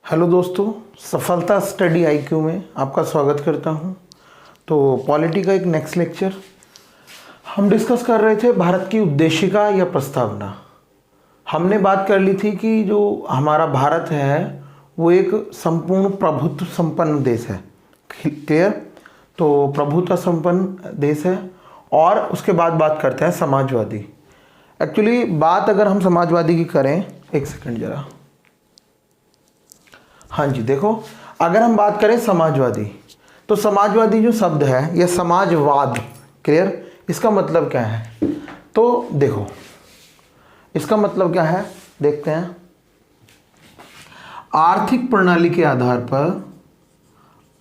Hello दोस्तों, सफलता study IQ में आपका स्वागत करता हूं। तो पॉलिटी का एक नेक्स्ट लेक्चर हम डिस्कस कर रहे थे, भारत की उद्देशिका या प्रस्तावना। हमने बात कर ली थी कि जो हमारा भारत है वो एक संपूर्ण प्रभुत्व संपन्न देश है। क्लियर? तो प्रभुत्व संपन्न देश है और उसके बाद बात करते हैं समाजवादी। एक्चुअली बात अगर हम समाजवादी की करें, एक सेकंड जरा, हाँ जी देखो, अगर हम बात करें समाजवादी तो समाजवादी जो शब्द है यह समाजवाद, क्लियर, इसका मतलब क्या है? तो देखो इसका मतलब क्या है, देखते हैं। आर्थिक प्रणाली के आधार पर,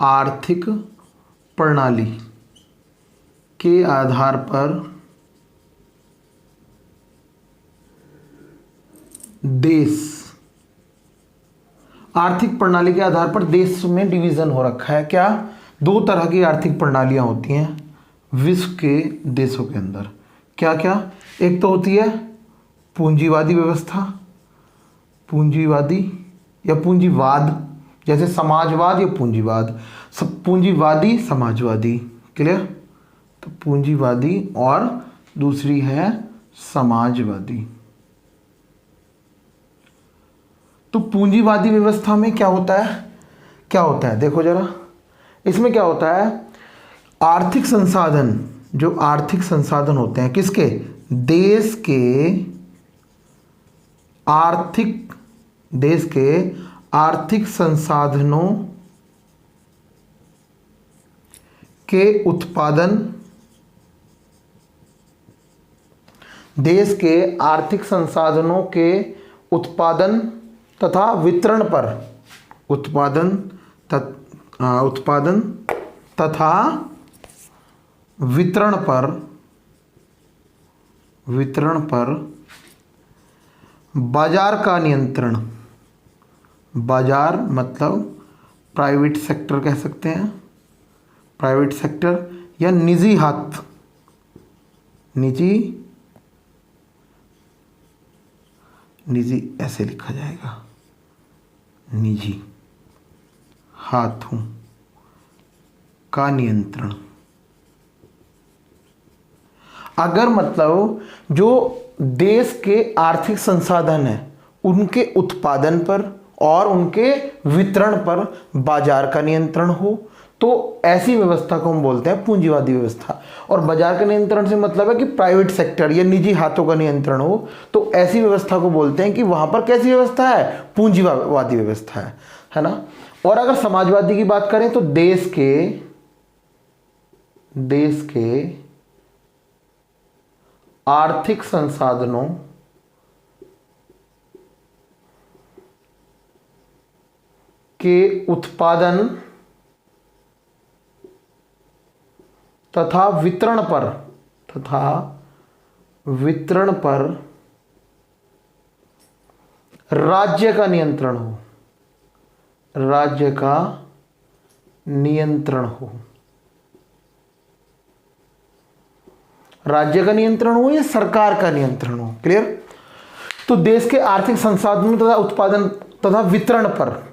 आर्थिक प्रणाली के आधार पर देश, आर्थिक प्रणाली के आधार पर देश में डिवीजन हो रखा है। क्या? दो तरह की आर्थिक प्रणालियां होती हैं विश्व के देशों के अंदर। क्या क्या? एक तो होती है पूंजीवादी व्यवस्था, पूंजीवादी या पूंजीवाद, जैसे समाजवाद या पूंजीवाद, पूंजीवादी समाजवादी, क्लियर? तो पूंजीवादी और दूसरी है समाजवादी। तो पूंजीवादी व्यवस्था में क्या होता है, देखो जरा, इसमें क्या होता है, आर्थिक संसाधन, जो आर्थिक संसाधन होते हैं किसके? देश के आर्थिक संसाधनों के उत्पादन, देश के आर्थिक संसाधनों के उत्पादन तथा वितरण पर, उत्पादन तथा वितरण पर बाजार का नियंत्रण, बाजार मतलब प्राइवेट सेक्टर कह सकते हैं, प्राइवेट सेक्टर या निजी हाथ, निजी ऐसे लिखा जाएगा, निजी हाथों का नियंत्रण। अगर मतलब जो देश के आर्थिक संसाधन है उनके उत्पादन पर और उनके वितरण पर बाजार का नियंत्रण हो तो ऐसी व्यवस्था को हम बोलते हैं पूंजीवादी व्यवस्था। और बाजार के नियंत्रण से मतलब है कि प्राइवेट सेक्टर या निजी हाथों का नियंत्रण हो, तो ऐसी व्यवस्था को बोलते हैं कि वहां पर कैसी व्यवस्था है? पूंजीवादी व्यवस्था है ना। और अगर समाजवादी की बात करें तो देश के आर्थिक संसाधनों के उत्पादन तथा वितरण पर राज्य का नियंत्रण हो, राज्य का नियंत्रण हो, राज्य का नियंत्रण हो या सरकार का नियंत्रण हो, क्लियर? तो देश के आर्थिक संसाधनों तथा उत्पादन तथा वितरण पर,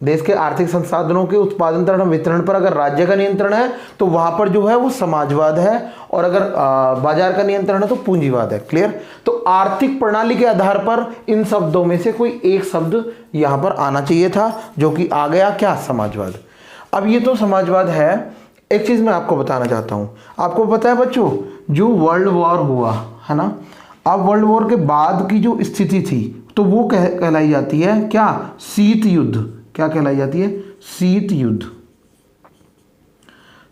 देश के आर्थिक संसाधनों के उत्पादन तथा वितरण पर अगर राज्य का नियंत्रण है तो वहां पर जो है वो समाजवाद है, और अगर बाजार का नियंत्रण है तो पूंजीवाद है, क्लियर? तो आर्थिक प्रणाली के आधार पर इन शब्दों में से कोई एक शब्द यहां पर आना चाहिए था, जो कि आ गया क्या? समाजवाद। अब ये तो समाजवाद है। एक चीज मैं आपको बताना चाहता हूं, आपको पता है बच्चों, जो वर्ल्ड वॉर हुआ है ना, अब वर्ल्ड वॉर के बाद की जो स्थिति थी तो वो कहलाई जाती है क्या? शीत युद्ध। क्या कहलाई जाती है? शीत युद्ध।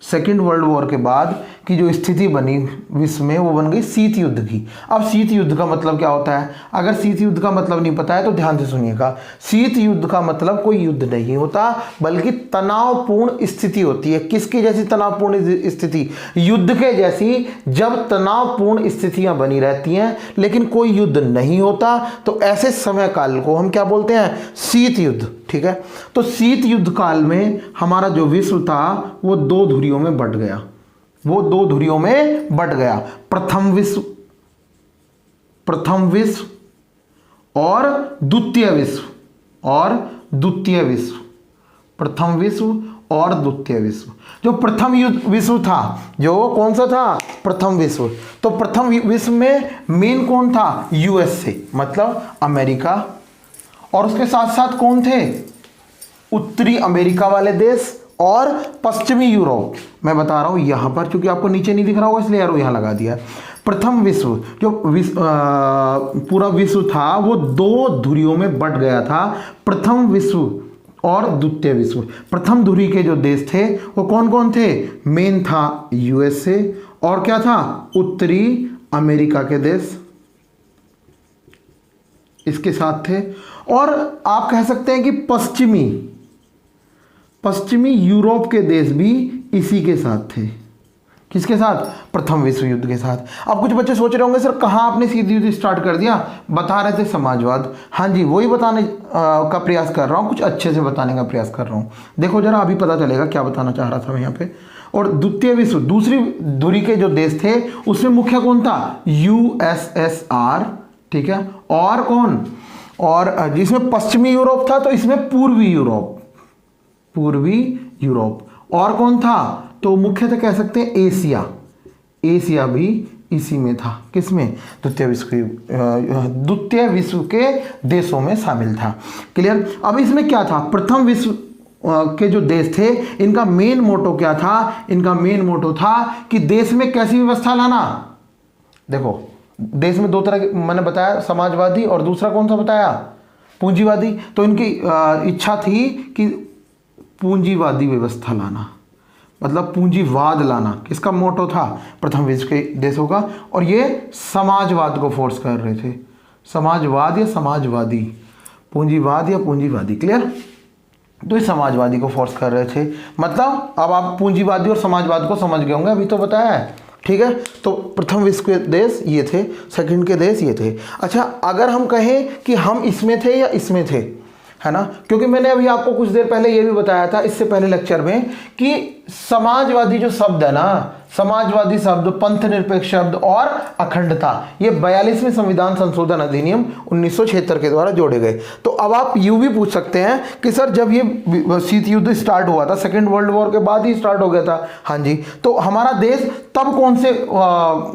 सेकेंड वर्ल्ड वॉर के बाद की जो स्थिति बनी विश्व में वो बन गई शीत युद्ध की। अब शीत युद्ध का मतलब क्या होता है? अगर शीत युद्ध का मतलब नहीं पता है तो ध्यान से सुनिएगा। शीत युद्ध का मतलब कोई युद्ध नहीं होता बल्कि तनावपूर्ण स्थिति होती है। किसकी जैसी तनावपूर्ण स्थिति? युद्ध के जैसी। जब तनावपूर्ण स्थितियां बनी रहती हैं लेकिन कोई युद्ध नहीं होता तो ऐसे समय काल को हम क्या बोलते हैं? शीत युद्ध। ठीक है, तो शीत युद्ध काल में हमारा जो विश्व था वो दो धुरियों में बंट गया, वो दो धुरियों में बंट गया। प्रथम विश्व और द्वितीय विश्व, और द्वितीय विश्व, प्रथम विश्व और द्वितीय विश्व। जो प्रथम विश्व था, जो कौन सा था, प्रथम विश्व, तो प्रथम विश्व में मेन कौन था, यूएसए मतलब अमेरिका, और उसके साथ साथ कौन थे, उत्तरी अमेरिका वाले देश और पश्चिमी यूरोप। मैं बता रहा हूं यहां पर, क्योंकि आपको नीचे नहीं दिख रहा होगा इसलिए एरो यहां लगा दिया। प्रथम विश्व, जो पूरा विश्व था वो दो धुरियों में बट गया था, प्रथम विश्व और द्वितीय विश्व। प्रथम धुरी के जो देश थे वो कौन कौन थे, मेन था यूएसए, और क्या था, उत्तरी अमेरिका के देश इसके साथ थे, और आप कह सकते हैं कि पश्चिमी यूरोप के देश भी इसी के साथ थे। किसके साथ, प्रथम विश्व युद्ध के साथ। अब कुछ बच्चे सोच रहे होंगे सर कहाँ आपने सीधी युद्ध स्टार्ट कर दिया, बता रहे थे समाजवाद। हाँ जी, वही बताने का प्रयास कर रहा हूँ, कुछ अच्छे से बताने का प्रयास कर रहा हूँ। देखो जरा, अभी पता चलेगा क्या बताना चाह रहा था मैं यहाँ पे। और द्वितीय विश्व, दूसरी धुरी के जो देश थे उसमें मुख्य कौन था, यूएसएसआर, ठीक है, और कौन, और जिसमें पश्चिमी यूरोप था तो इसमें पूर्वी यूरोप, और कौन था, तो मुख्यतः कह सकते हैं एशिया भी इसी में था। किसमें, द्वितीय विश्व के देशों में शामिल था। क्लियर। अब इसमें क्या था, प्रथम विश्व के जो देश थे इनका मेन मोटो क्या था, इनका मेन मोटो था कि देश में कैसी व्यवस्था लाना। देखो देश में दो तरह के मैंने बताया, समाजवादी और दूसरा कौन सा बताया, पूंजीवादी। तो इनकी इच्छा थी कि पूंजीवादी व्यवस्था लाना, मतलब पूंजीवाद लाना। किसका मोटो था, प्रथम विश्व के देशों का। और ये समाजवाद को फोर्स कर रहे थे, समाजवाद या समाजवादी, पूंजीवाद या पूंजीवादी। क्लियर। तो ये समाजवादी को फोर्स कर रहे थे। मतलब अब आप पूंजीवादी और समाजवाद को समझ गए होंगे, अभी तो बताया है, ठीक है। तो प्रथम विश्व के देश ये थे, सेकंड के देश ये थे। अच्छा, अगर हम कहें कि हम इसमें थे या इसमें थे, है ना, क्योंकि मैंने अभी आपको कुछ देर पहले ये भी बताया था इससे पहले लेक्चर में कि समाजवादी जो शब्द है ना, समाजवादी शब्द, पंथ निरपेक्ष शब्द और अखंडता, ये 42वें संविधान संशोधन अधिनियम 1976 के द्वारा जोड़े गए। तो अब आप यूं भी पूछ सकते हैं कि सर जब ये शीत युद्ध स्टार्ट हुआ था, सेकेंड वर्ल्ड वॉर के बाद ही स्टार्ट हो गया था, हाँ जी, तो हमारा देश तब कौन से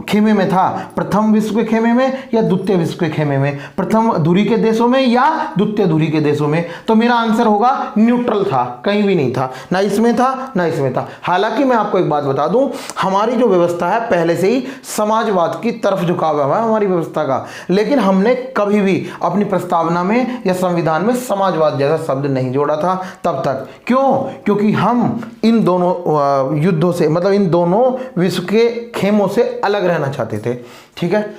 खेमे में था, प्रथम विश्व के खेमे में या द्वितीय विश्व के खेमे में, प्रथम धुरी के देशों में या द्वितीय धुरी के देशों में। तो मेरा आंसर होगा न्यूट्रल था, कहीं भी नहीं था, ना इसमें था ना इसमें था। हालांकि मैं आपको एक बात बता दूं, हमारी जो व्यवस्था है पहले से ही समाजवाद की तरफ झुकाव हुआ है हमारी व्यवस्था का, लेकिन हमने कभी भी अपनी प्रस्तावना में या संविधान में समाजवाद जैसा शब्द नहीं जोड़ा था तब तक। क्यों? क्योंकि हम इन दोनों युद्धों से, मतलब इन दोनों विश्व के खेमों से अलग रहना चाहते थे, ठीक है।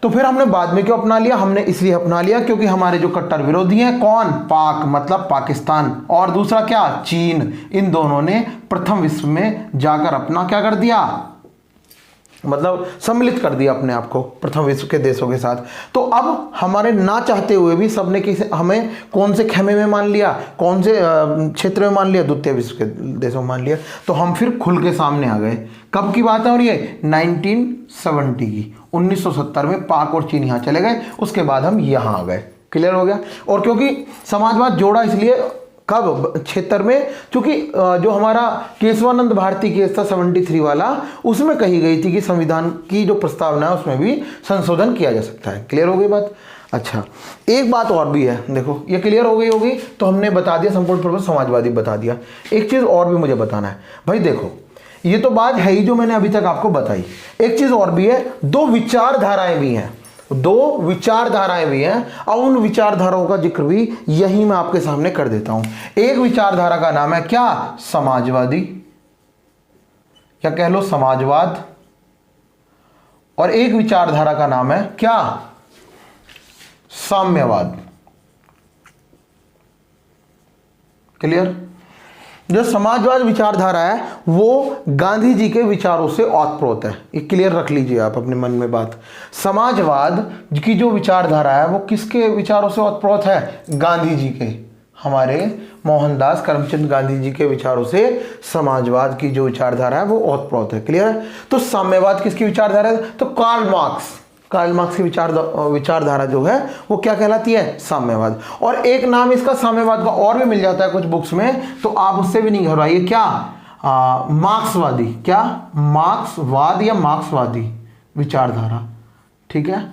तो फिर हमने बाद में क्यों अपना लिया, हमने इसलिए अपना लिया क्योंकि हमारे जो कट्टर विरोधी हैं, कौन, पाक मतलब पाकिस्तान, और दूसरा क्या, चीन, इन दोनों ने प्रथम विश्व में जाकर अपना क्या कर दिया, मतलब सम्मिलित कर दिया अपने आप को प्रथम विश्व के देशों के साथ। तो अब हमारे ना चाहते हुए भी सबने किसे, हमें कौन से खेमे में मान लिया, कौन से क्षेत्र में मान लिया, द्वितीय विश्व के देशों में मान लिया। तो हम फिर खुल के सामने आ गए। कब की बात है, और ये 1970 की, 1970 में पाक और चीन यहाँ चले गए, उसके बाद हम यहाँ आ गए। क्लियर हो गया। और क्योंकि समाजवाद जोड़ा इसलिए कब, क्षेत्र में, क्योंकि जो हमारा केशवानंद भारती केस था 73 वाला, उसमें कही गई थी कि संविधान की जो प्रस्तावना है उसमें भी संशोधन किया जा सकता है। क्लियर हो गई बात। अच्छा, एक बात और भी है, देखो ये क्लियर हो गई होगी, तो हमने बता दिया संपूर्ण पूर्व समाजवादी बता दिया। एक चीज़ और भी मुझे बताना है भाई, देखो ये तो बात है ही जो मैंने अभी तक आपको बताई। एक चीज़ और भी है, दो विचारधाराएं भी हैं, दो विचारधाराएं भी हैं, और उन विचारधाराओं का जिक्र भी यही मैं आपके सामने कर देता हूं। एक विचारधारा का नाम है क्या, समाजवादी, या कह लो समाजवाद, और एक विचारधारा का नाम है क्या, साम्यवाद। क्लियर। जो समाजवाद विचारधारा है वो गांधी जी के विचारों से ओतप्रोत है, ये क्लियर रख लीजिए आप अपने मन में बात। समाजवाद की जो विचारधारा है वो किसके विचारों से ओतप्रोत है, गांधी जी के, हमारे मोहनदास करमचंद गांधी जी के विचारों से समाजवाद की जो विचारधारा है वो ओतप्रोत है। क्लियर है। तो साम्यवाद किसकी विचारधारा है, तो कार्ल मार्क्स, कार्ल मार्क्स की विचारधारा जो है वो क्या कहलाती है? साम्यवाद। और एक नाम इसका साम्यवाद का और भी मिल जाता है कुछ बुक्स में, तो आप उससे भी नहीं घबराइए। क्या? मार्क्सवादी। क्या? मार्क्सवाद या मार्क्सवादी विचारधारा। ठीक है।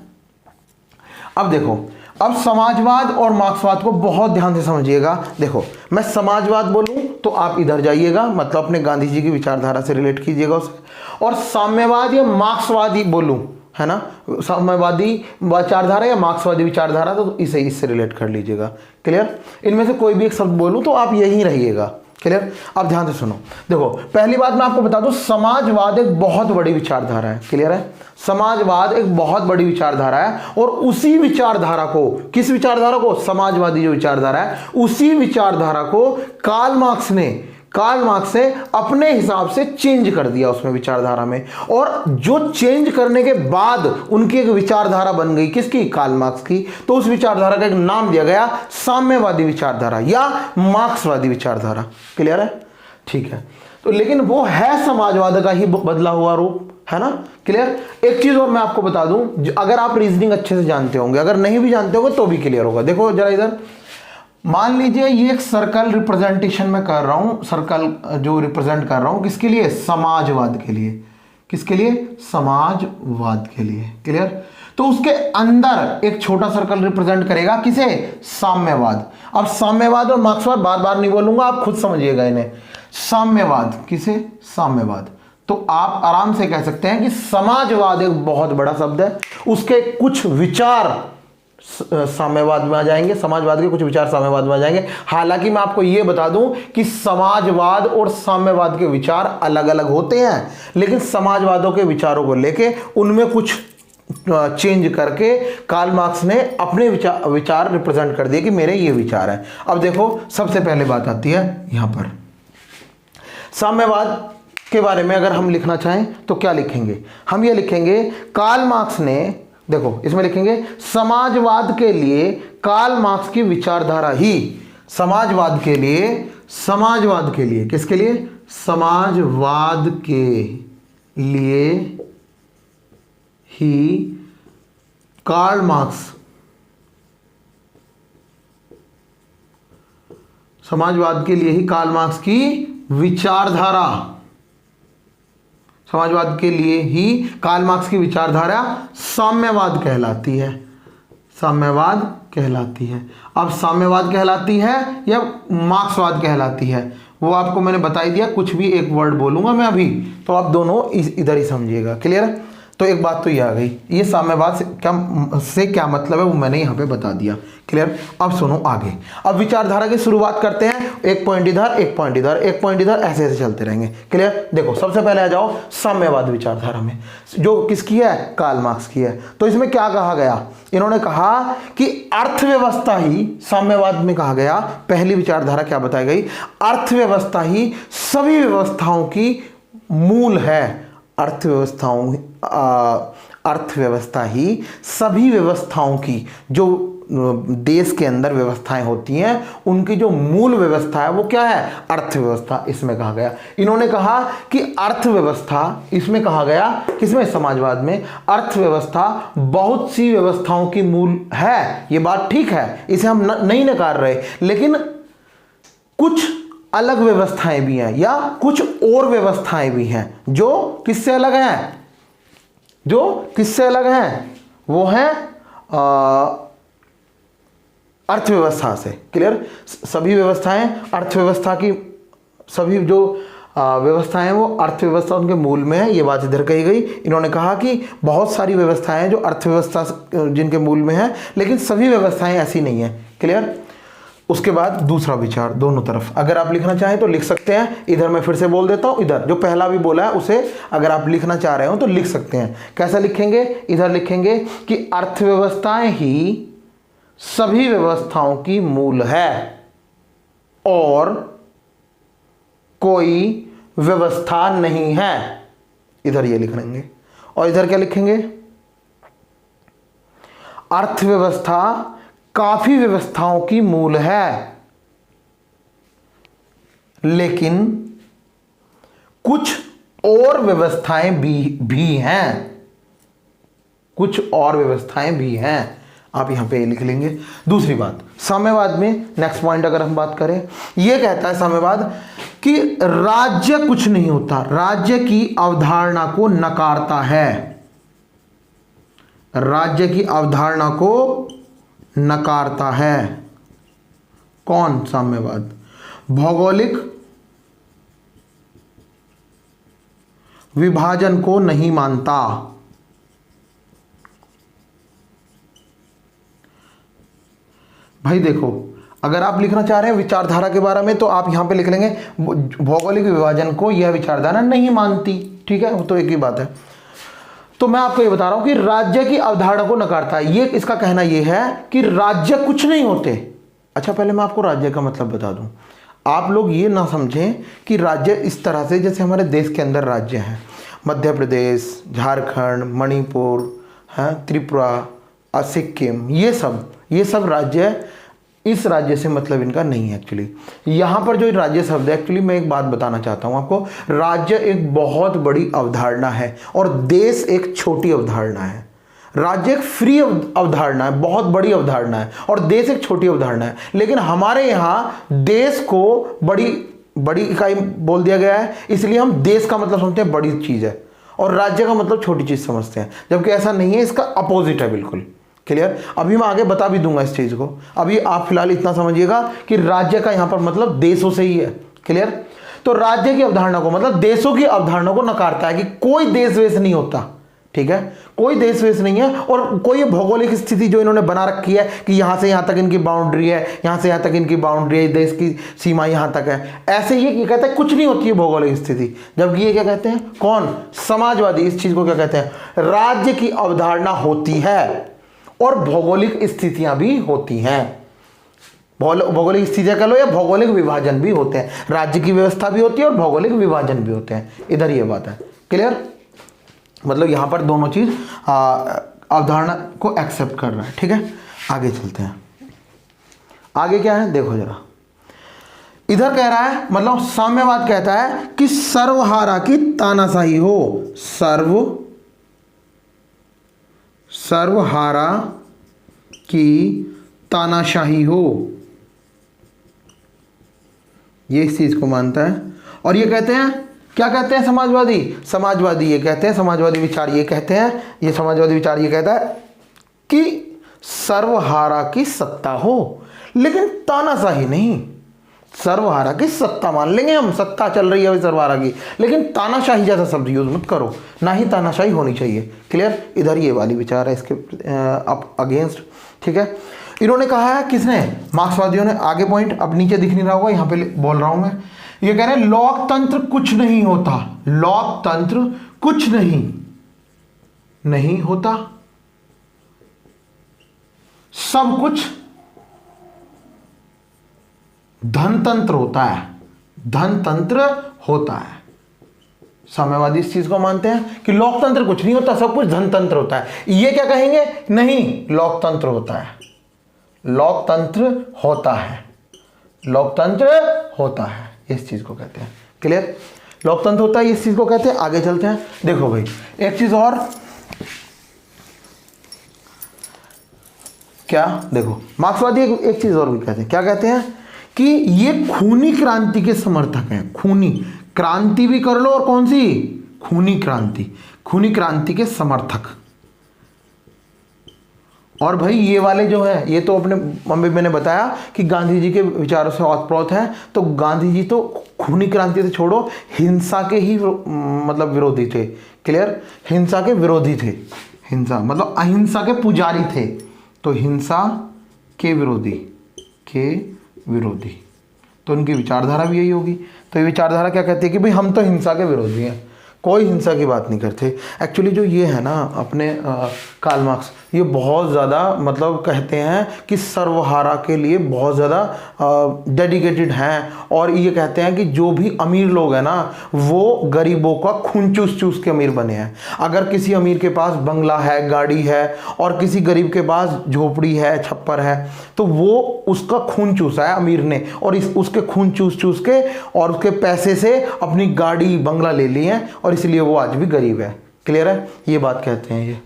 अब देखो, अब समाजवाद और मार्क्सवाद को बहुत ध्यान से समझिएगा। देखो, मैं समाजवाद बोलूं तो आप इधर जाइएगा, मतलब अपने गांधी जी की विचारधारा से रिलेट कीजिएगा उसे। और साम्यवाद या मार्क्सवादी बोलूं, है ना, साम्यवादी विचारधारा या मार्क्सवादी विचारधारा, तो इसे इससे रिलेट कर लीजिएगा। क्लियर? इनमें से कोई भी एक शब्द बोलूं तो आप यही रहिएगा। क्लियर? अब ध्यान से सुनो। देखो, पहली बात मैं आपको बता दूं, समाजवाद एक बहुत बड़ी विचारधारा है। क्लियर है? समाजवाद एक बहुत बड़ी विचारधारा है, और उसी विचारधारा को, किस विचारधारा को? समाजवादी जो विचारधारा है, उसी विचारधारा को कार्ल मार्क्स ने अपने हिसाब से चेंज कर दिया उसमें विचारधारा में। और जो चेंज करने के बाद उनकी एक विचारधारा बन गई, किसकी? कार्ल मार्क्स की। तो उस विचारधारा का एक नाम दिया गया साम्यवादी विचारधारा या मार्क्सवादी विचारधारा। क्लियर है? ठीक है। तो लेकिन वो है समाजवाद का ही बदला हुआ रूप, है ना? क्लियर? एक चीज और मैं आपको बता दूं, अगर आप रीजनिंग अच्छे से जानते होंगे, अगर नहीं भी जानते होंगे तो भी क्लियर होगा। देखो जरा इधर, मान लीजिए ये एक सर्कल रिप्रेजेंटेशन में कर रहा हूं, सर्कल जो रिप्रेजेंट कर रहा हूं, किसके लिए? समाजवाद के लिए। किसके लिए? समाजवाद के लिए। क्लियर? तो उसके अंदर एक छोटा सर्कल रिप्रेजेंट करेगा, किसे? साम्यवाद। अब साम्यवाद और मार्क्सवाद बार बार नहीं बोलूंगा, आप खुद समझिएगा इन्हें। साम्यवाद, किसे? साम्यवाद। तो आप आराम से कह सकते हैं कि समाजवाद एक बहुत बड़ा शब्द है, उसके कुछ विचार साम्यवाद में आ जाएंगे, समाजवाद के कुछ विचार साम्यवाद में आ जाएंगे। हालांकि मैं आपको यह बता दूं कि समाजवाद और साम्यवाद के विचार अलग अलग होते हैं, लेकिन समाजवादों के विचारों को लेके उनमें कुछ चेंज करके कार्ल मार्क्स ने अपने विचार रिप्रेजेंट कर दिए कि मेरे ये विचार है। अब देखो, सबसे पहले बात आती है यहां पर, साम्यवाद के बारे में अगर हम लिखना चाहें तो क्या लिखेंगे? हम ये लिखेंगे, कार्ल मार्क्स ने, देखो इसमें लिखेंगे, समाजवाद के लिए कार्ल मार्क्स की विचारधारा ही, समाजवाद के लिए किसके लिए? समाजवाद के लिए ही कार्ल मार्क्स, समाजवाद के लिए ही कार्ल मार्क्स की विचारधारा, समाजवाद के लिए ही कार्ल मार्क्स की विचारधारा साम्यवाद कहलाती है। साम्यवाद कहलाती है। अब साम्यवाद कहलाती है या मार्क्सवाद कहलाती है, वो आपको मैंने बता ही दिया। कुछ भी एक वर्ड बोलूंगा मैं अभी, तो आप दोनों इधर ही समझिएगा। क्लियर है? तो एक बात तो ये आ गई, ये साम्यवाद से क्या मतलब है वो मैंने यहाँ पे बता दिया। क्लियर? अब सुनो आगे। अब विचारधारा की शुरुआत करते हैं, एक पॉइंट इधर, एक पॉइंट इधर, एक पॉइंट इधर, ऐसे ऐसे चलते रहेंगे। क्लियर? देखो, सबसे पहले आ जाओ साम्यवाद विचारधारा में, जो किसकी है? कार्ल मार्क्स की है। तो इसमें क्या कहा गया? इन्होंने कहा कि अर्थव्यवस्था ही, साम्यवाद में कहा गया, पहली विचारधारा क्या बताई गई? अर्थव्यवस्था ही सभी व्यवस्थाओं की मूल है। अर्थव्यवस्था ही सभी व्यवस्थाओं की, जो देश के अंदर व्यवस्थाएं होती हैं, उनकी जो मूल व्यवस्था है वो क्या है? अर्थव्यवस्था। इसमें कहा गया, इन्होंने कहा कि अर्थव्यवस्था, इसमें कहा गया, किसमें? समाजवाद में, अर्थव्यवस्था बहुत सी व्यवस्थाओं की मूल है। ये बात ठीक है, इसे हम नहीं नकार रहे, लेकिन कुछ अलग व्यवस्थाएं भी हैं या कुछ और व्यवस्थाएं भी हैं जो किससे अलग हैं? वो हैं अर्थव्यवस्था से। क्लियर? सभी व्यवस्थाएं अर्थव्यवस्था की, सभी जो व्यवस्थाएं वो अर्थव्यवस्था उनके मूल में है। ये बात इधर कही गई। इन्होंने कहा कि बहुत सारी व्यवस्थाएं हैं जो अर्थव्यवस्था जिनके मूल में है, लेकिन सभी व्यवस्थाएं ऐसी नहीं है। क्लियर? उसके बाद दूसरा विचार, दोनों तरफ अगर आप लिखना चाहें तो लिख सकते हैं। इधर मैं फिर से बोल देता हूं, इधर जो पहला भी बोला है उसे अगर आप लिखना चाह रहे हो तो लिख सकते हैं। कैसा लिखेंगे? इधर लिखेंगे कि अर्थव्यवस्थाएं ही सभी व्यवस्थाओं की मूल है और कोई व्यवस्था नहीं है। इधर ये लिख लेंगे। और इधर क्या लिखेंगे? अर्थव्यवस्था काफी व्यवस्थाओं की मूल है, लेकिन कुछ और व्यवस्थाएं भी हैं। कुछ और व्यवस्थाएं भी हैं, आप यहाँ पे लिख लेंगे। दूसरी बात, साम्यवाद में नेक्स्ट पॉइंट अगर हम बात करें, ये कहता है साम्यवाद कि राज्य कुछ नहीं होता, राज्य की अवधारणा को नकारता है, राज्य की अवधारणा को नकारता है। कौन? साम्यवाद। भौगोलिक विभाजन को नहीं मानता। भाई देखो, अगर आप लिखना चाह रहे हैं विचारधारा के बारे में तो आप यहां पे लिख लेंगे भौगोलिक विभाजन को यह विचारधारा नहीं मानती, ठीक है, वो तो एक ही बात है। तो मैं आपको ये बता रहा हूं कि राज्य की अवधारणा को नकारता है, ये इसका कहना यह है कि राज्य कुछ नहीं होते। अच्छा, पहले मैं आपको राज्य का मतलब बता दूं, आप लोग ये ना समझें कि राज्य इस तरह से जैसे हमारे देश के अंदर राज्य हैं, मध्य प्रदेश, झारखंड, मणिपुर, त्रिपुरा, सिक्किम, ये सब राज्य, इस राज्य से मतलब इनका नहीं है। एक्चुअली यहाँ पर जो राज्य शब्द है, एक्चुअली मैं एक बात बताना चाहता हूँ आपको, राज्य एक बहुत बड़ी अवधारणा है और देश एक छोटी अवधारणा है। राज्य एक फ्री अवधारणा है, बहुत बड़ी अवधारणा है, और देश एक छोटी अवधारणा है। लेकिन हमारे यहाँ देश को बड़ी इकाई बोल दिया गया है, इसलिए हम देश का मतलब समझते हैं बड़ी चीज़ है और राज्य का मतलब छोटी चीज़ समझते हैं, जबकि ऐसा नहीं है, इसका अपोजिट है बिल्कुल। क्लियर? अभी मैं आगे बता भी दूंगा इस चीज़ को, अभी आप फिलहाल इतना समझिएगा कि राज्य का यहाँ पर मतलब देशों से ही है। क्लियर? तो राज्य की अवधारणा को मतलब देशों की अवधारणा को नकारता है कि कोई देश वेश नहीं होता, ठीक है, कोई देश वेश नहीं है, और कोई भौगोलिक स्थिति जो इन्होंने बना रखी है कि यहां से यहां तक इनकी बाउंड्री है, यहां से यहां तक इनकी बाउंड्री है, देश की सीमा यहां तक है, ऐसे ये कहते हैं कुछ नहीं होती है भौगोलिक स्थिति। जबकि ये क्या कहते हैं, कौन? समाजवादी इस चीज को क्या कहते हैं, राज्य की अवधारणा होती है और भौगोलिक स्थितियां भी होती हैं। भौगोलिक स्थितियां कह लो या भौगोलिक विभाजन भी होते हैं, राज्य की व्यवस्था भी होती है और भौगोलिक विभाजन भी होते हैं। इधर ये बात है। क्लियर? मतलब यहां पर दोनों चीज अवधारणा को एक्सेप्ट कर रहा है, ठीक है। आगे चलते हैं, आगे क्या है देखो जरा। इधर कह रहा है, मतलब साम्यवाद कहता है कि सर्वहारा की तानाशाही हो, सर्वहारा की तानाशाही हो, ये इस चीज को मानता है। और ये कहते हैं, क्या कहते हैं समाजवादी ये कहते हैं, समाजवादी विचार ये कहते हैं, ये समाजवादी विचार ये कहता है कि सर्वहारा की सत्ता हो, लेकिन तानाशाही नहीं। सर्वहारा की सत्ता मान लेंगे हम, सत्ता चल रही है सर्वहारा की, लेकिन तानाशाही जैसा शब्द यूज मत करो, ना ही तानाशाही होनी चाहिए। क्लियर? इधर ये वाली विचार है इसके अगेंस्ट, ठीक है। इन्होंने कहा है, किसने? मार्क्सवादियों ने। आगे पॉइंट अब नीचे दिख नहीं रहा होगा, यहां पे बोल रहा हूं मैं। ये कह रहे हैं लोकतंत्र कुछ नहीं होता, लोकतंत्र कुछ नहीं होता, सब कुछ धनतंत्र होता है, धनतंत्र होता है। साम्यवादी इस चीज को मानते हैं कि लोकतंत्र कुछ नहीं होता, सब कुछ धनतंत्र होता है। ये क्या कहेंगे? नहीं, लोकतंत्र होता है, लोकतंत्र होता है, लोकतंत्र होता है, इस चीज को कहते हैं। क्लियर? लोकतंत्र होता है, इस चीज को कहते हैं। आगे चलते हैं, देखो भाई एक चीज और, क्या देखो, मार्क्सवादी एक चीज और भी कहते हैं, क्या कहते हैं कि ये खूनी क्रांति के समर्थक हैं। खूनी क्रांति भी कर लो, और कौन सी? खूनी क्रांति, खूनी क्रांति के समर्थक। और भाई ये वाले जो है, ये तो अपने मम्मी मैंने बताया कि गांधी जी के विचारों से ओतप्रोत हैं, तो गांधी जी तो खूनी क्रांति से छोड़ो, हिंसा के ही मतलब विरोधी थे। क्लियर? हिंसा के विरोधी थे, हिंसा मतलब अहिंसा के पुजारी थे, तो हिंसा के विरोधी, तो उनकी विचारधारा भी यही होगी। तो ये विचारधारा क्या कहती है कि भाई हम तो हिंसा के विरोधी हैं, कोई हिंसा की बात नहीं करते। एक्चुअली जो ये है ना अपने कार्ल मार्क्स, ये बहुत ज़्यादा मतलब कहते हैं कि सर्वहारा के लिए बहुत ज़्यादा डेडिकेटेड हैं, और ये कहते हैं कि जो भी अमीर लोग हैं ना वो गरीबों का खून चूस चूस के अमीर बने हैं। अगर किसी अमीर के पास बंगला है, गाड़ी है, और किसी गरीब के पास झोपड़ी है, छप्पर है, तो वो उसका खून चूसा है अमीर ने, और उसके खून चूस चूस के और उसके पैसे से अपनी गाड़ी बंगला ले लिए हैं, और इसलिए वो आज भी गरीब है। क्लियर है? ये बात कहते हैं ये।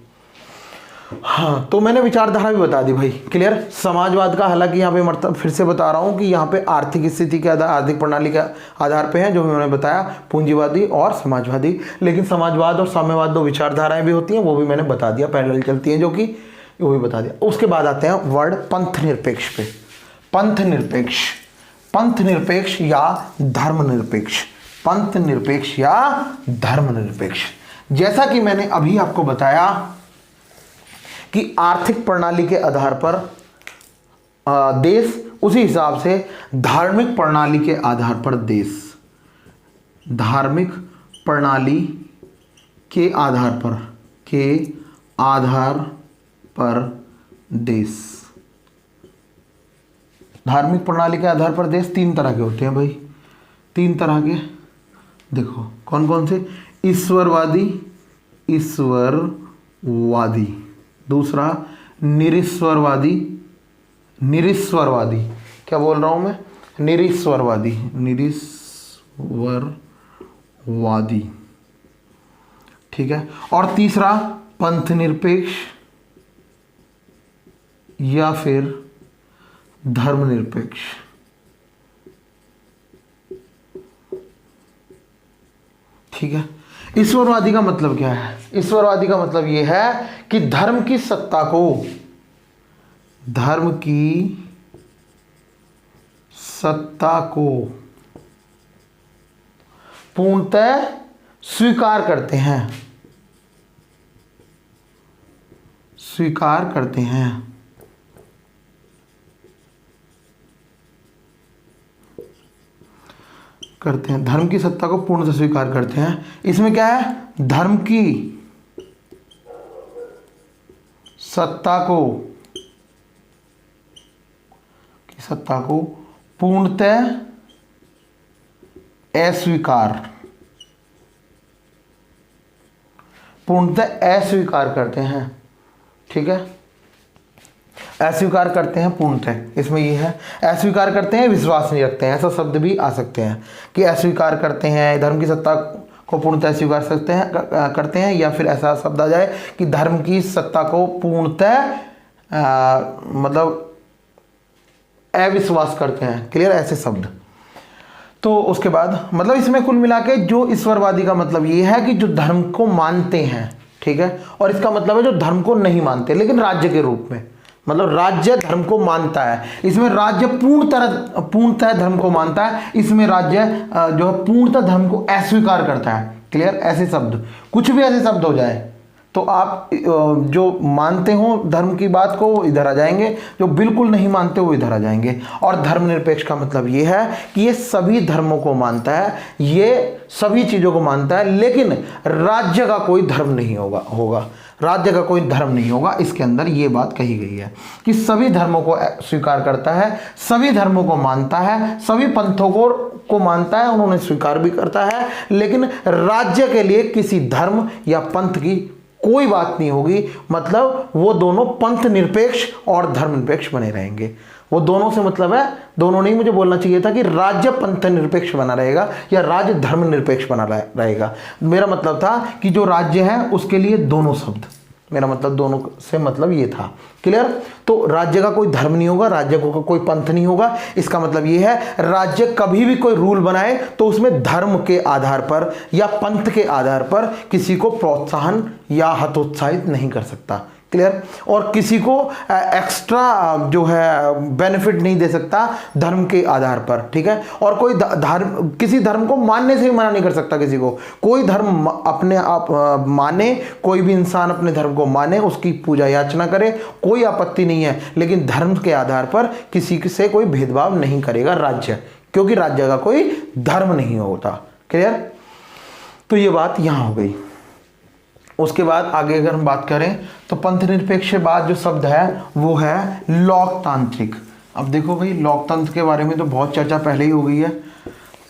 हाँ, तो मैंने विचारधारा भी बता दी भाई, क्लियर। समाजवाद का हालांकि यहाँ पे मतलब फिर से बता रहा हूँ कि यहाँ पे आर्थिक स्थिति के आधार, आर्थिक प्रणाली के आधार पे है, जो मैंने बताया पूंजीवादी और समाजवादी। लेकिन समाजवाद और साम्यवाद दो विचारधाराएं भी होती हैं, वो भी मैंने बता दिया, पैरेलल चलती हैं, जो कि वो भी बता दिया। उसके बाद आते हैं वर्ड पंथ निरपेक्ष पे। पंथ निरपेक्ष, पंथ निरपेक्ष या धर्मनिरपेक्ष, पंथ निरपेक्ष या धर्मनिरपेक्ष। जैसा कि मैंने अभी आपको बताया कि आर्थिक प्रणाली के आधार पर देश, उसी हिसाब से धार्मिक प्रणाली के आधार पर देश, धार्मिक प्रणाली के आधार पर देश, धार्मिक प्रणाली के आधार पर देश तीन तरह के होते हैं भाई, तीन तरह के। देखो कौन कौन से? ईश्वरवादी, ईश्वरवादी, दूसरा निरीश्वरवादी, निरीश्वरवादी, क्या बोल रहा हूं मैं? निरीश्वरवादी, निरीश्वरवादी, ठीक है। और तीसरा पंथ निरपेक्ष या फिर धर्मनिरपेक्ष। ठीक है। ईश्वरवादी का मतलब क्या है? ईश्वरवादी का मतलब यह है कि धर्म की सत्ता को, धर्म की सत्ता को पूर्णतः स्वीकार करते हैं, स्वीकार करते हैं, करते हैं, धर्म की सत्ता को पूर्णतः स्वीकार करते हैं। इसमें क्या है? धर्म की सत्ता को पूर्णतः अस्वीकार, पूर्णतः अस्वीकार करते हैं। ठीक है, अस्वीकार करते हैं पूर्णतः, इसमें ये है। अस्वीकार करते हैं, विश्वास नहीं रखते हैं, ऐसा शब्द भी आ सकते हैं कि अस्वीकार करते हैं, धर्म की सत्ता को पूर्णतः स्वीकार सकते हैं, करते हैं, या फिर ऐसा शब्द आ जाए कि धर्म की सत्ता को पूर्णतः मतलब अविश्वास करते हैं। क्लियर? ऐसे शब्द। तो उसके बाद मतलब इसमें कुल मिला के जो ईश्वरवादी का मतलब ये है कि जो धर्म को मानते हैं, ठीक है, और इसका मतलब है जो धर्म को नहीं मानते लेकिन राज्य के रूप में, मतलब राज्य धर्म को मानता है। इसमें राज्य पूर्णतः धर्म को मानता है, इसमें राज्य जो है पूर्णतः धर्म को अस्वीकार करता है। क्लियर? ऐसे शब्द, कुछ भी ऐसे शब्द हो जाए तो आप जो मानते हो धर्म की बात को वो इधर आ जाएंगे, जो बिल्कुल नहीं मानते वो इधर आ जाएंगे। और धर्मनिरपेक्ष का मतलब ये है कि ये सभी धर्मों को मानता है, ये सभी चीज़ों को मानता है, लेकिन राज्य का कोई धर्म नहीं होगा, राज्य का कोई धर्म नहीं होगा। इसके अंदर ये बात कही गई है कि सभी धर्मों को स्वीकार करता है, सभी धर्मों को मानता है, सभी पंथों को मानता है, उन्होंने स्वीकार भी करता है, लेकिन राज्य के लिए किसी धर्म या पंथ की कोई बात नहीं होगी। मतलब वो दोनों पंथ निरपेक्ष और धर्म निरपेक्ष बने रहेंगे। वो दोनों से मतलब है, दोनों नहीं, मुझे बोलना चाहिए था कि राज्य पंथ निरपेक्ष बना रहेगा या राज्य धर्म निरपेक्ष बना रहेगा। मेरा मतलब था कि जो राज्य है उसके लिए दोनों शब्द, मेरा मतलब दोनों से मतलब ये था। क्लियर? तो राज्य का कोई धर्म नहीं होगा, राज्य का कोई पंथ नहीं होगा। इसका मतलब ये है राज्य कभी भी कोई रूल बनाए तो उसमें धर्म के आधार पर या पंथ के आधार पर किसी को प्रोत्साहन या हतोत्साहित नहीं कर सकता। क्लियर? और किसी को एक्स्ट्रा जो है बेनिफिट नहीं दे सकता धर्म के आधार पर। ठीक है? और कोई धर्म, किसी धर्म को मानने से भी मना नहीं कर सकता किसी को। कोई धर्म अपने आप माने, कोई भी इंसान अपने धर्म को माने, उसकी पूजा याचना करे, कोई आपत्ति नहीं है, लेकिन धर्म के आधार पर किसी से कोई भेदभाव नहीं करेगा राज्य, क्योंकि राज्य का कोई धर्म नहीं होता। क्लियर? तो ये बात यहां हो गई। उसके बाद आगे अगर हम बात करें तो पंथ निरपेक्ष के बाद जो शब्द है वो है लोकतांत्रिक। अब देखो भाई, लोकतंत्र के बारे में तो बहुत चर्चा पहले ही हो गई है,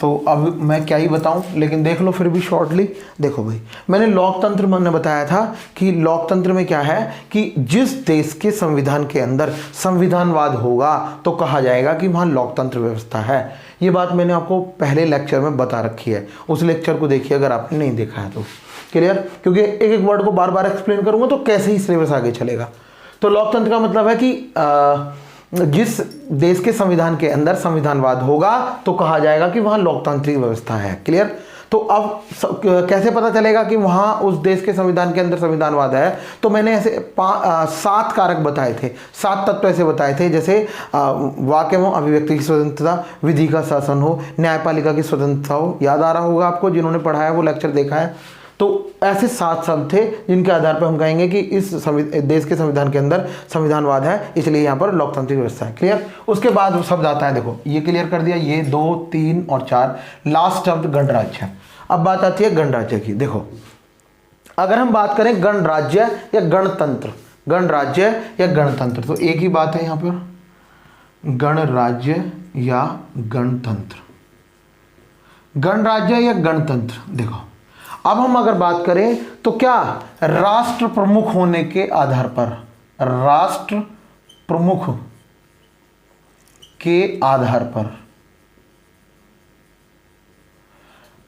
तो अब मैं क्या ही बताऊं, लेकिन देख लो फिर भी शॉर्टली। देखो भाई, मैंने लोकतंत्र मैंने बताया था कि लोकतंत्र में क्या है कि जिस देश के संविधान के अंदर संविधानवाद होगा तो कहा जाएगा कि वहाँ लोकतंत्र व्यवस्था है। ये बात मैंने आपको पहले लेक्चर में बता रखी है, उस लेक्चर को देखिए अगर आपने नहीं देखा है तो। क्लियर? क्योंकि एक एक वर्ड को बार बार एक्सप्लेन करूंगा तो कैसे ही सिलेबस आगे चलेगा। तो लोकतंत्र का मतलब है कि जिस देश के संविधान के अंदर संविधानवाद होगा तो कहा जाएगा कि वहां लोकतांत्रिक व्यवस्था है। क्लियर? तो अब कैसे पता चलेगा कि वहां उस देश के संविधान के अंदर संविधानवाद है? तो मैंने ऐसे 7 कारक बताए थे, 7 तत्व ऐसे बताए थे, जैसे वाक्य हो, अभिव्यक्ति की स्वतंत्रता, विधि का शासन हो, न्यायपालिका की स्वतंत्रता हो। याद आ रहा होगा आपको, जिन्होंने पढ़ा है वो लेक्चर देखा है। तो ऐसे 7 शब्द थे जिनके आधार पर हम कहेंगे कि इस देश के संविधान के अंदर संविधानवाद है, इसलिए यहाँ पर लोकतांत्रिक व्यवस्था है। क्लियर? उसके बाद शब्द आता है, देखो ये क्लियर कर दिया, ये 2, 3 और 4, लास्ट शब्द गणराज्य है। अब बात आती है गणराज्य की। देखो अगर हम बात करें गणराज्य या गणतंत्र, गणराज्य या गणतंत्र, तो एक ही बात है यहाँ पर, गणराज्य या गणतंत्र, गणराज्य या गणतंत्र। देखो अब हम अगर बात करें तो क्या राष्ट्र प्रमुख होने के आधार पर, राष्ट्र प्रमुख के आधार पर,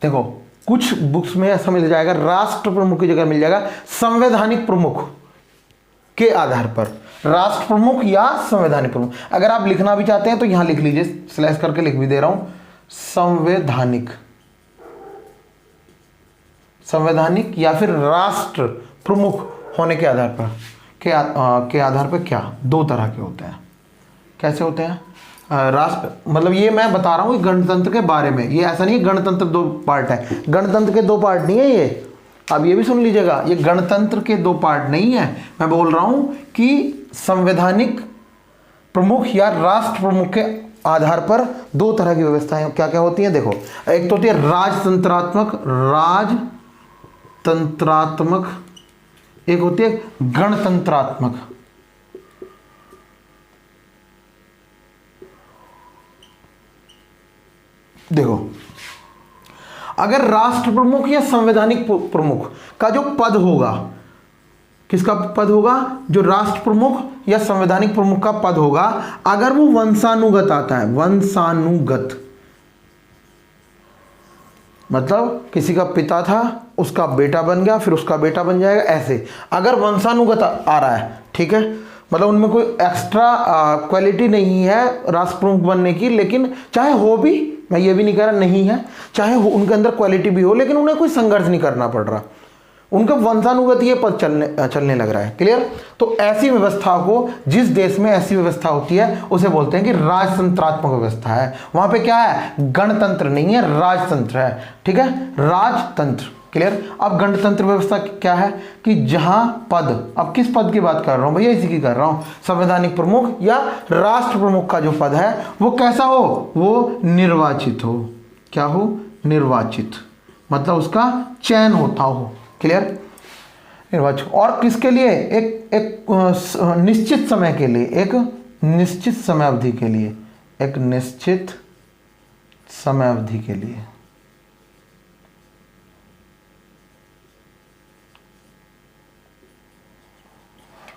देखो कुछ बुक्स में ऐसा मिल जाएगा राष्ट्र प्रमुख की जगह मिल जाएगा संवैधानिक प्रमुख के आधार पर, राष्ट्र प्रमुख या संवैधानिक प्रमुख। अगर आप लिखना भी चाहते हैं तो यहां लिख लीजिए, स्लैश करके लिख भी दे रहा हूं, संवैधानिक, संवैधानिक या फिर राष्ट्र प्रमुख होने के आधार पर, के आधार पर क्या 2 तरह के होते हैं। कैसे होते हैं? राष्ट्र मतलब ये मैं बता रहा हूँ गणतंत्र के बारे में, ये ऐसा नहीं है गणतंत्र 2 पार्ट है, गणतंत्र के 2 पार्ट नहीं है ये। अब ये भी सुन लीजिएगा, ये गणतंत्र के 2 पार्ट नहीं है। मैं बोल रहा हूँ कि संवैधानिक प्रमुख या राष्ट्र प्रमुख के आधार पर 2 तरह की व्यवस्थाएं क्या क्या होती हैं। देखो एक तो होती है राजतंत्रात्मक, राजतंत्रात्मक, एक होती है गणतंत्रात्मक। देखो अगर राष्ट्र प्रमुख या संवैधानिक प्रमुख का जो पद होगा, किसका पद होगा? जो राष्ट्र प्रमुख या संवैधानिक प्रमुख का पद होगा, अगर वो वंशानुगत आता है, वंशानुगत मतलब किसी का पिता था, उसका बेटा बन गया, फिर उसका बेटा बन जाएगा, ऐसे अगर वंशानुगत आ रहा है, ठीक है, मतलब उनमें कोई एक्स्ट्रा क्वालिटी नहीं है राष्ट्र प्रमुख बनने की, लेकिन चाहे हो भी, मैं ये भी नहीं कह रहा नहीं है, चाहे हो उनके अंदर क्वालिटी भी हो, लेकिन उन्हें कोई संघर्ष नहीं करना पड़ रहा, उनका वंशानुगत ये पद चलने लग रहा है। क्लियर? तो ऐसी व्यवस्था को, जिस देश में ऐसी व्यवस्था होती है उसे बोलते हैं कि राजतंत्रात्मक व्यवस्था है। वहां पे क्या है? गणतंत्र नहीं है, राजतंत्र है। ठीक है, राजतंत्र। क्लियर? अब गणतंत्र व्यवस्था क्या है कि जहां पद, अब किस पद की बात कर रहा हूं भैया? इसी की कर रहा हूं, संवैधानिक प्रमुख या राष्ट्र प्रमुख का जो पद है वो कैसा हो? वो निर्वाचित हो। क्या हो? निर्वाचित, मतलब उसका चयन होता हो। क्लियर? निर्वाचित। और किसके लिए? एक निश्चित समय के लिए, एक निश्चित समय अवधि के लिए, एक निश्चित समय अवधि के लिए।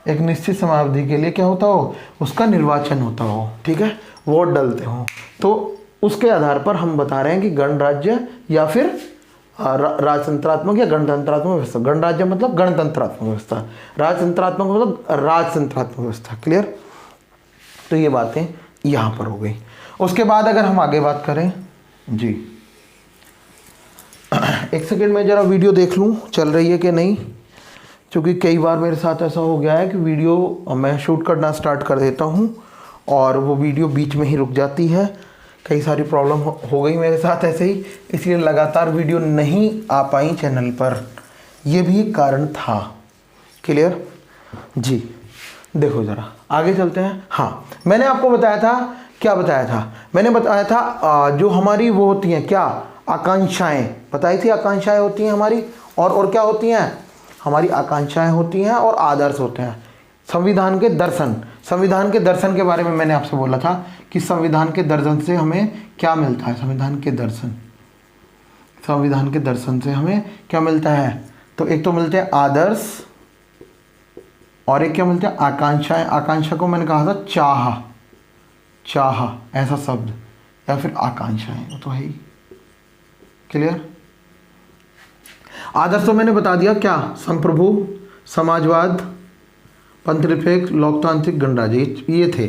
एक निश्चित समय अवधि के लिए क्या होता हो? उसका निर्वाचन होता हो। ठीक है, वोट डलते हो। तो उसके आधार पर हम बता रहे हैं कि गणराज्य या फिर राजतंत्रात्मक या गणतंत्रात्मक व्यवस्था। गणराज्य मतलब गणतंत्रात्मक व्यवस्था, राजतंत्रात्मक मतलब राजतंत्रात्मक व्यवस्था। क्लियर? तो ये बातें यहां पर हो गई। उसके बाद अगर हम आगे बात करें जी, एक सेकेंड में जरा वीडियो देख लूं चल रही है कि नहीं, क्योंकि कई बार मेरे साथ ऐसा हो गया है कि वीडियो मैं शूट करना स्टार्ट कर देता हूं और वो वीडियो बीच में ही रुक जाती है। कई सारी प्रॉब्लम हो गई मेरे साथ ऐसे ही, इसलिए लगातार वीडियो नहीं आ पाई चैनल पर, ये भी एक कारण था। क्लियर जी? देखो ज़रा आगे चलते हैं। हाँ, मैंने आपको बताया था, क्या बताया था? मैंने बताया था जो हमारी वो होती हैं क्या, आकांक्षाएं बताई थी। आकांक्षाएं होती हैं हमारी, और क्या होती हैं? हमारी आकांक्षाएं होती हैं और आदर्श होते हैं। संविधान के दर्शन, संविधान के दर्शन के बारे में मैंने आपसे बोला था कि संविधान के दर्शन से हमें क्या मिलता है। संविधान के दर्शन, संविधान के दर्शन से हमें क्या मिलता है? तो एक तो मिलते हैं आदर्श और एक क्या मिलते हैं? आकांक्षाएं। आकांक्षा को मैंने कहा था चाह, चाह ऐसा शब्द, या फिर आकांक्षाएं, वो तो है ही। क्लियर। आदर्श तो मैंने बता दिया क्या, संप्रभु, समाजवाद, पंथनिरपेक्ष, लोकतांत्रिक, गणराज्य, ये थे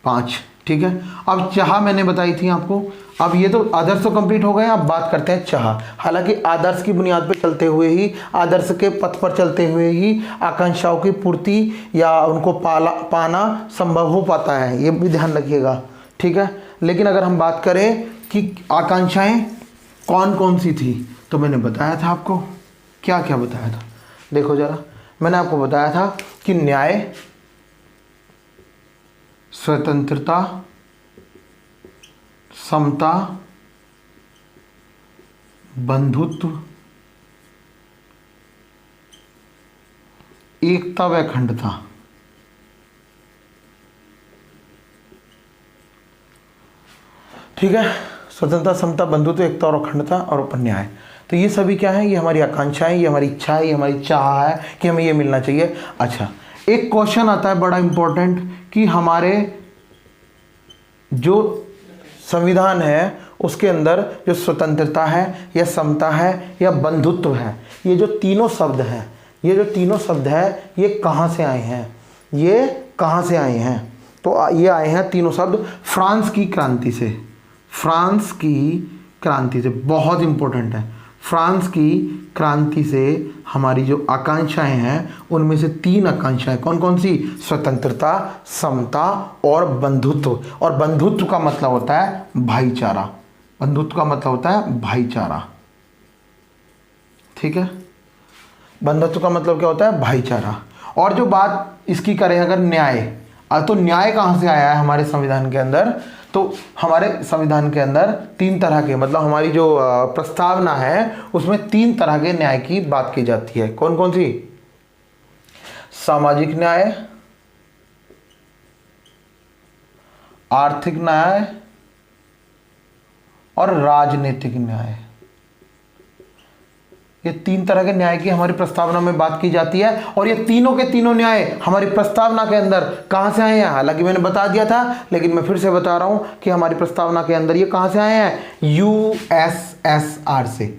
5। ठीक है। अब चाह मैंने बताई थी आपको। अब ये तो आदर्श तो कंप्लीट हो गए, अब बात करते हैं चाह। हालांकि आदर्श की बुनियाद पर चलते हुए ही, आदर्श के पथ पर चलते हुए ही आकांक्षाओं की पूर्ति या उनको पाना संभव हो पाता है, ये भी ध्यान रखिएगा। ठीक है। लेकिन अगर हम बात करें कि आकांक्षाएं कौन कौन सी थी, तो मैंने बताया था आपको, क्या क्या बताया था, देखो जरा। मैंने आपको बताया था कि न्याय, स्वतंत्रता, समता, बंधुत्व, एकता व अखंडता। ठीक है। स्वतंत्रता, समता, बंधुत्व, एकता और अखंडता और न्याय। तो ये सभी क्या है, ये हमारी आकांक्षाएं, ये हमारी इच्छा है, ये हमारी चाह है कि हमें ये मिलना चाहिए। अच्छा, एक क्वेश्चन आता है बड़ा इंपॉर्टेंट कि हमारे जो संविधान है उसके अंदर जो स्वतंत्रता है या समता है या बंधुत्व है, ये जो तीनों शब्द हैं, ये जो तीनों शब्द है, ये कहाँ से आए हैं, ये कहाँ से आए हैं? तो ये आए हैं तीनों शब्द फ्रांस की क्रांति से। फ्रांस की क्रांति से, बहुत इंपॉर्टेंट है। फ्रांस की क्रांति से हमारी जो आकांक्षाएं हैं उनमें से 3 आकांक्षाएं कौन कौन सी? स्वतंत्रता, समता और बंधुत्व। और बंधुत्व का मतलब होता है भाईचारा। बंधुत्व का मतलब होता है भाईचारा। ठीक है। बंधुत्व का मतलब क्या होता है? भाईचारा। और जो बात इसकी करें अगर न्याय, तो न्याय कहाँ से आया है हमारे संविधान के अंदर? तो हमारे संविधान के अंदर 3 तरह के, मतलब हमारी जो प्रस्तावना है उसमें 3 तरह के न्याय की बात की जाती है। कौन कौन सी? सामाजिक न्याय, आर्थिक न्याय और राजनीतिक न्याय। ये 3 तरह के न्याय की हमारी प्रस्तावना में बात की जाती है। और ये तीनों के तीनों न्याय हमारी प्रस्तावना के अंदर कहां से आए हैं? हालांकि मैंने बता दिया था, लेकिन मैं फिर से बता रहा हूं कि हमारी प्रस्तावना के अंदर ये कहां से आए हैं? यूएसएसआर से।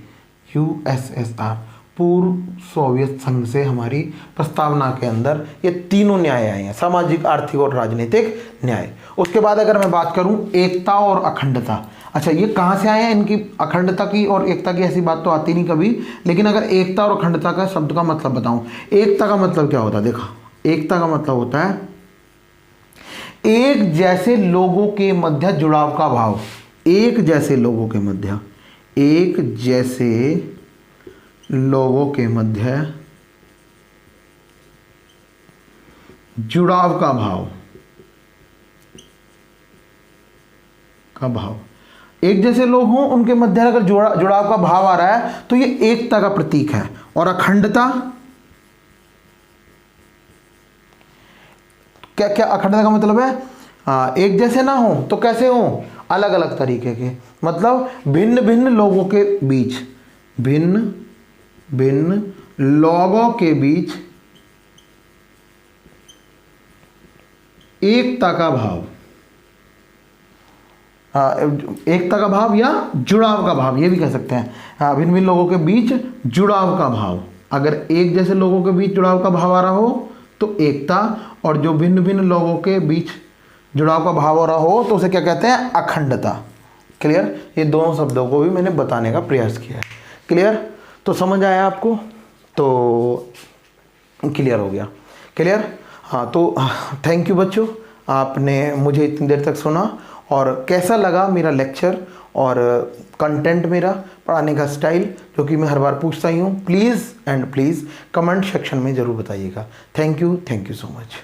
यूएसएसआर, पूर्व सोवियत संघ से हमारी प्रस्तावना के अंदर ये तीनों न्याय आए हैं, सामाजिक, आर्थिक और राजनीतिक न्याय। उसके बाद अगर मैं बात करूं एकता और अखंडता, अच्छा ये कहाँ से आए हैं? इनकी अखंडता की और एकता की ऐसी बात तो आती नहीं कभी, लेकिन अगर एकता और अखंडता का शब्द का मतलब बताऊं, एकता का मतलब क्या होता है? देखो, एकता का मतलब होता है एक जैसे लोगों के मध्य जुड़ाव का भाव। एक जैसे लोगों के मध्य, एक जैसे लोगों के मध्य जुड़ाव का भाव, एक जैसे लोग हों उनके मध्य अगर जुड़ाव का भाव आ रहा है तो ये एकता का प्रतीक है। और अखंडता, क्या क्या अखंडता का मतलब है? एक जैसे ना हो तो कैसे हो? अलग अलग तरीके के, मतलब भिन्न भिन्न लोगों के बीच, भिन्न भिन्न लोगों के बीच एकता का भाव, एकता का भाव या जुड़ाव का भाव, ये भी कह सकते हैं। भिन्न भिन्न लोगों के बीच जुड़ाव का भाव, अगर एक जैसे लोगों के बीच जुड़ाव का भाव आ रहा हो तो एकता, और जो भिन्न भिन्न लोगों के बीच जुड़ाव का भाव आ रहा हो तो उसे क्या कहते हैं? अखंडता। क्लियर? ये दोनों शब्दों को भी मैंने बताने का प्रयास किया है। क्लियर? तो समझ आया आपको? तो क्लियर हो गया? क्लियर? हाँ, तो थैंक यू बच्चों, आपने मुझे इतनी देर तक सुना। और कैसा लगा मेरा लेक्चर और कंटेंट, मेरा पढ़ाने का स्टाइल, जो कि मैं हर बार पूछता ही हूँ, please and please comment section में ज़रूर बताइएगा। Thank you so much.